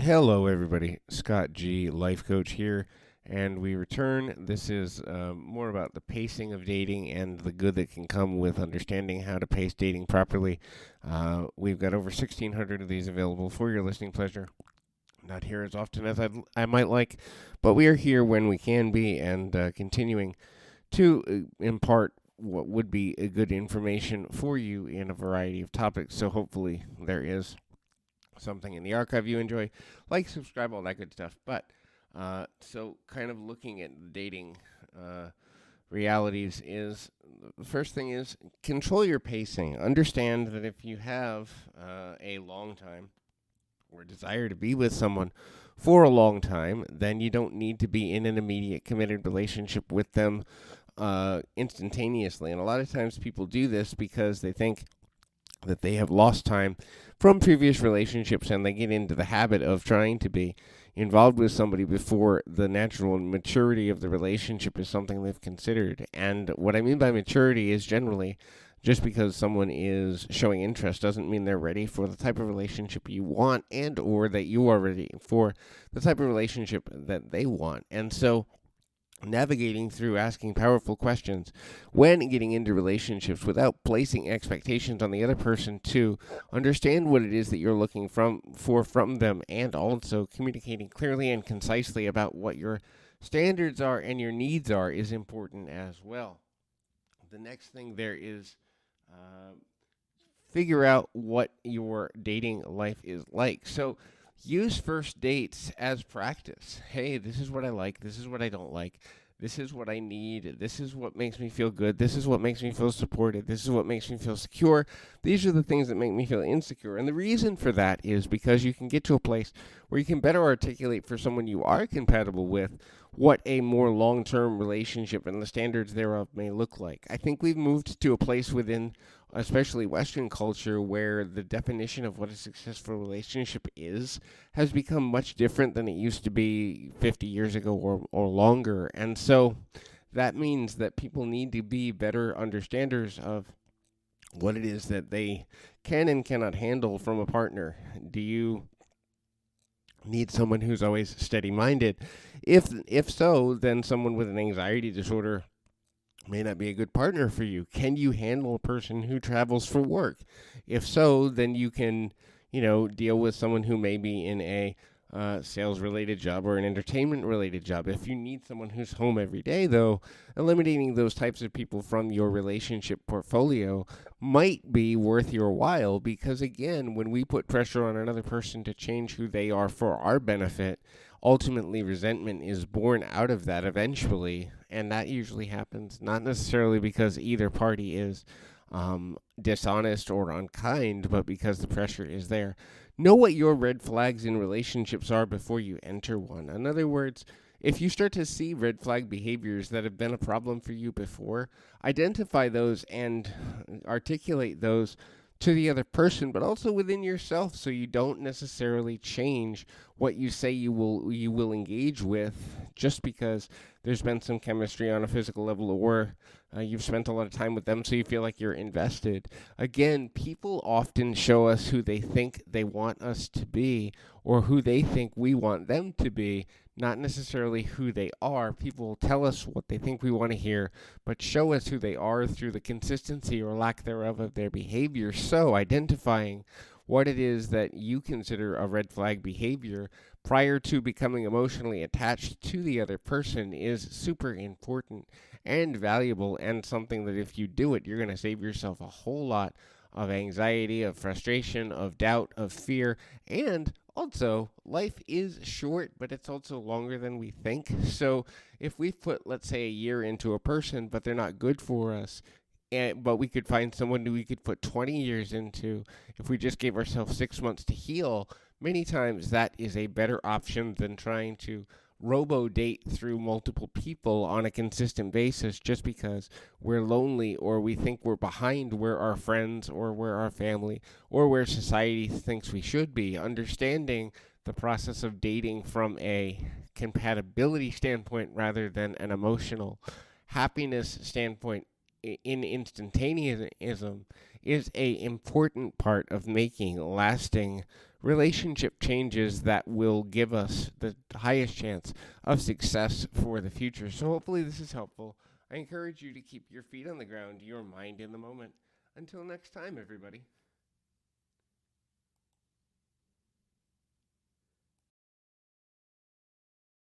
Hello, everybody. Scott G, life coach here, and we return. This is more about the pacing of dating and the good that can come with understanding how to pace dating properly. We've got over 1,600 of these available for your listening pleasure. Not here as often as I might like, but we are here when we can be and continuing to impart what would be a good information for you in a variety of topics. So hopefully there is something in the archive you enjoy. Like, subscribe, all that good stuff. But so kind of looking at dating realities is the first thing is control your pacing. Understand that if you have a long time or desire to be with someone for a long time, then you don't need to be in an immediate committed relationship with them instantaneously. And a lot of times people do this because they think that they have lost time from previous relationships and they get into the habit of trying to be involved with somebody before the natural maturity of the relationship is something they've considered. And what I mean by maturity is generally just because someone is showing interest doesn't mean they're ready for the type of relationship you want and or that you are ready for the type of relationship that they want. And so navigating through asking powerful questions when getting into relationships without placing expectations on the other person to understand what it is that you're looking from them, and also communicating clearly and concisely about what your standards are and your needs are is important as well. The next thing there is figure out what your dating life is like. So use first dates as practice. Hey, this is what I like. This is what I don't like. This is what I need. This is what makes me feel good. This is what makes me feel supported. This is what makes me feel secure. These are the things that make me feel insecure. And the reason for that is because you can get to a place where you can better articulate for someone you are compatible with what a more long-term relationship and the standards thereof may look like. I think we've moved to a place within especially Western culture, where the definition of what a successful relationship is has become much different than it used to be 50 years ago or longer. And so that means that people need to be better understanders of what it is that they can and cannot handle from a partner. Do you need someone who's always steady-minded? If so, then someone with an anxiety disorder may not be a good partner for you. Can you handle a person who travels for work? If so, then you can, deal with someone who may be in a sales-related job or an entertainment-related job. If you need someone who's home every day, though, eliminating those types of people from your relationship portfolio might be worth your while, because, again, when we put pressure on another person to change who they are for our benefit, ultimately resentment is born out of that eventually, and that usually happens not necessarily because either party is dishonest or unkind, but because the pressure is there. Know what your red flags in relationships are before you enter one. In other words, if you start to see red flag behaviors that have been a problem for you before, identify those and articulate those to the other person, but also within yourself, so you don't necessarily change what you say you will engage with just because there's been some chemistry on a physical level, or you've spent a lot of time with them, so you feel like you're invested. Again, people often show us who they think they want us to be, or who they think we want them to be, not necessarily who they are. People will tell us what they think we want to hear, but show us who they are through the consistency or lack thereof of their behavior. So identifying what it is that you consider a red flag behavior prior to becoming emotionally attached to the other person is super important and valuable, and something that if you do it, you're going to save yourself a whole lot of anxiety, of frustration, of doubt, of fear. And also, life is short, but it's also longer than we think. So if we've put, let's say, a year into a person, but they're not good for us, but we could find someone who we could put 20 years into, if we just gave ourselves 6 months to heal, many times that is a better option than trying to robo-date through multiple people on a consistent basis just because we're lonely or we think we're behind where our friends or where our family or where society thinks we should be. Understanding the process of dating from a compatibility standpoint rather than an emotional happiness standpoint in instantaneism is a important part of making lasting relationship changes that will give us the highest chance of success for the future. So hopefully this is helpful. I encourage you to keep your feet on the ground, your mind in the moment. Until next time, everybody.